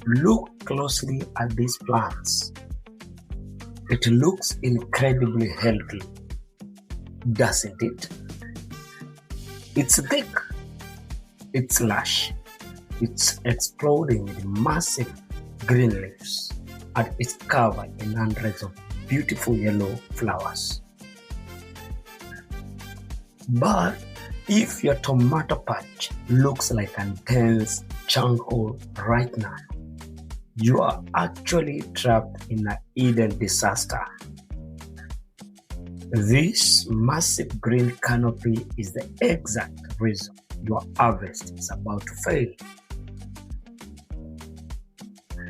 Look closely at these plants. It looks incredibly healthy, doesn't it? It's thick, it's lush, it's exploding with massive green leaves, and it's covered in hundreds of beautiful yellow flowers. But if your tomato patch looks like a dense jungle right now, you are actually trapped in an Eden disaster. This massive green canopy is the exact reason your harvest is about to fail.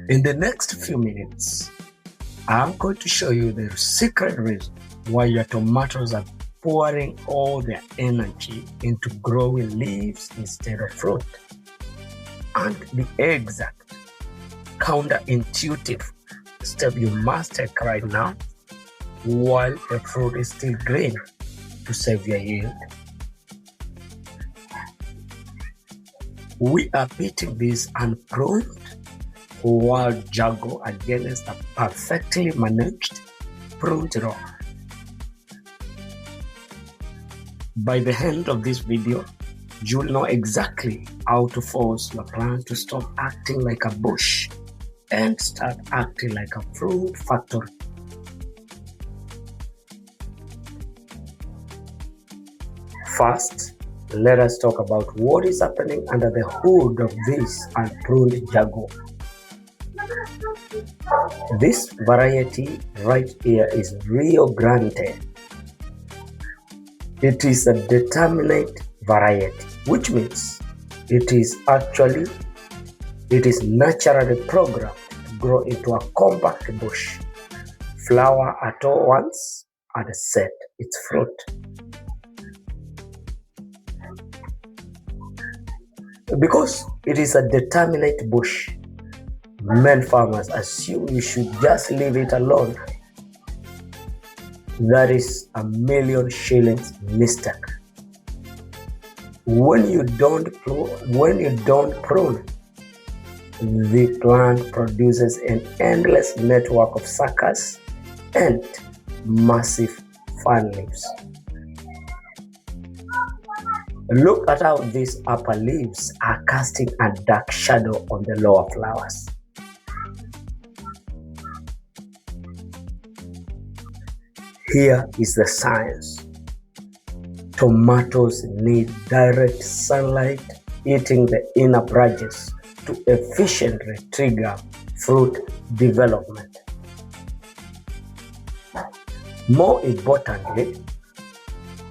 In the next few minutes, I'm going to show you the secret reason why your tomatoes are pouring all their energy into growing leaves instead of fruit, and the exact counterintuitive step you must take right now while the fruit is still green to save your yield. We are pitting this unpruned wild jago against a perfectly managed pruned row. By the end of this video, you'll know exactly how to force your plant to stop acting like a bush and start acting like a fruit factory. First, let us talk about what is happening under the hood of this unpruned jago. This variety right here is Rio Grande. It is a determinate variety, which means it is naturally programmed to grow into a compact bush, flower at all once, and set its fruit. Because it is a determinate bush, many farmers assume you should just leave it alone. That is a million shillings mistake. When you don't prune, the plant produces an endless network of suckers and massive fan leaves. Look at how these upper leaves are casting a dark shadow on the lower flowers. Here is the science. Tomatoes need direct sunlight hitting the inner branches to efficiently trigger fruit development. More importantly,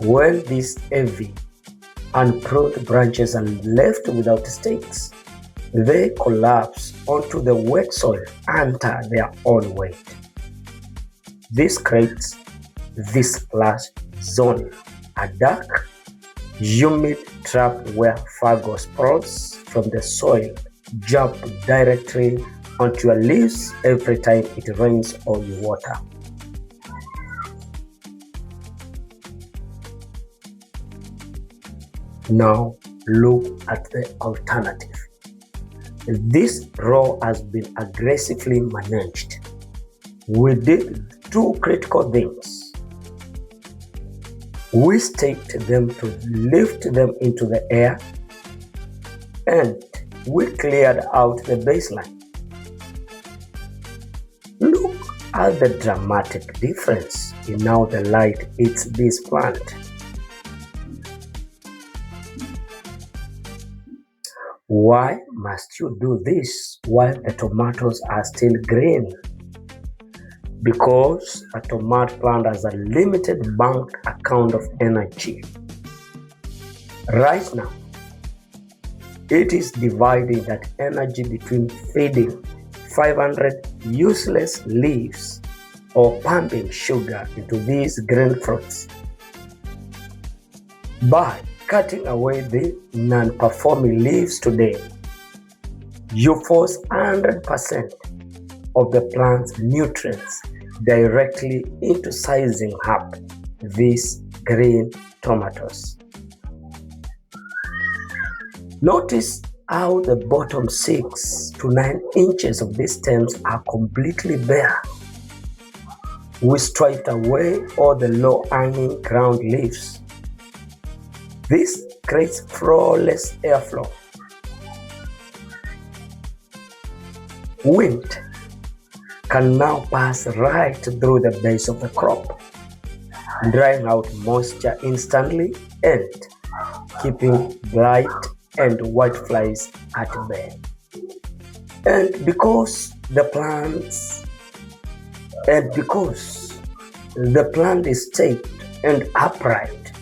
when these heavy unpruned branches are left without stakes, they collapse onto the wet soil under their own weight. This creates this splash zone, a dark, humid trap where fungal spores from the soil jump directly onto your leaves every time it rains or you water. Now look at the alternative. This row has been aggressively managed. We did two critical things. We staked them to lift them into the air, and we cleared out the baseline. Look at the dramatic difference in how the light hits this plant. Why must you do this while the tomatoes are still green? Because a tomato plant has a limited bank account of energy. Right now, it is dividing that energy between feeding 500 useless leaves or pumping sugar into these green fruits. By cutting away the non-performing leaves today, you force 100% of the plant's nutrients directly into sizing up these green tomatoes. Notice how the bottom 6 to 9 inches of these stems are completely bare. We stripped away all the low-hanging ground leaves. This creates flawless airflow. Wind can now pass right through the base of the crop, drying out moisture instantly and keeping blight and whiteflies at bay. And because the plant is staked and upright,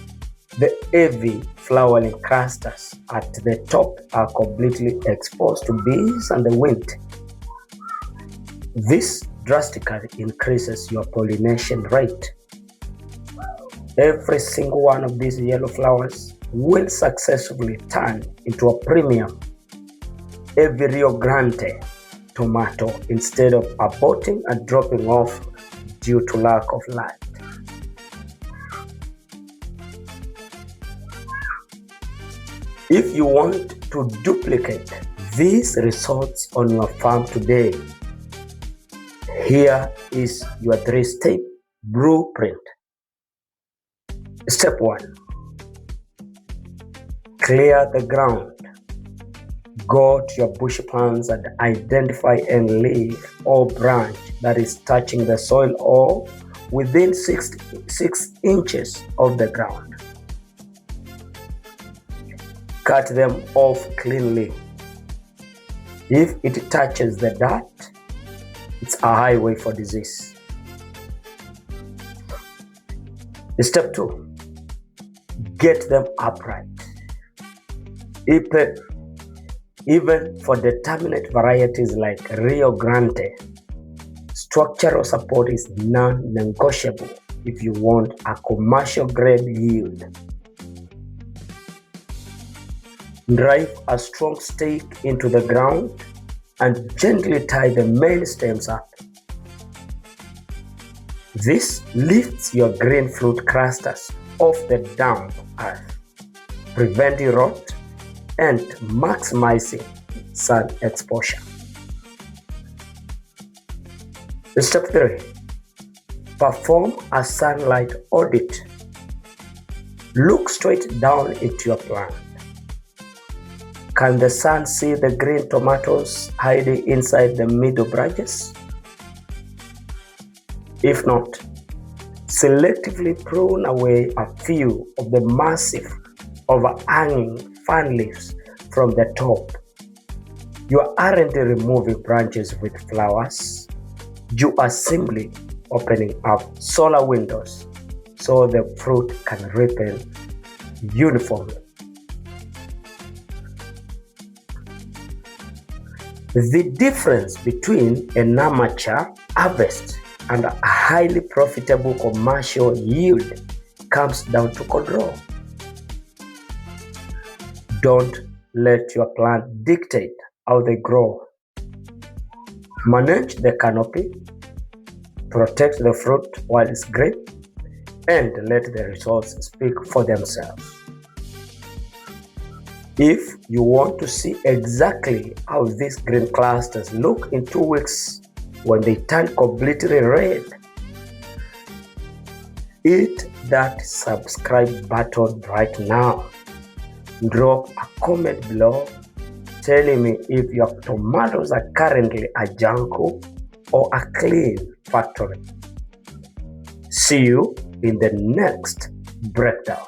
the heavy flowering clusters at the top are completely exposed to bees and the wind. This drastically increases your pollination rate. Every single one of these yellow flowers will successfully turn into a premium heavy Rio Grande tomato instead of aborting and dropping off due to lack of light. If you want to duplicate these results on your farm today, here is your 3-step blueprint. Step 1. Clear the ground. Go to your bush plants and identify any leaf or branch that is touching the soil or within 6 inches of the ground. Cut them off cleanly. If it touches the dirt, it's a highway for disease. Step 2. Get them upright. Even for determinate varieties like Rio Grande, structural support is non-negotiable if you want a commercial grade yield. Drive a strong stake into the ground and gently tie the main stems up. This lifts your green fruit clusters off the damp earth, preventing rot and maximizing sun exposure. Step 3. Perform a sunlight audit. Look straight down into your plant. Can the sun see the green tomatoes hiding inside the middle branches? If not, selectively prune away a few of the massive overhanging fan leaves from the top. You aren't removing branches with flowers. You are simply opening up solar windows so the fruit can ripen uniformly. The difference between an amateur harvest and a highly profitable commercial yield comes down to control. Don't let your plant dictate how they grow. Manage the canopy, protect the fruit while it's green, and let the results speak for themselves. If you want to see exactly how these green clusters look in 2 weeks when they turn completely red, hit that subscribe button right now. Drop a comment below telling me if your tomatoes are currently a jungle or a clean factory. See you in the next breakdown.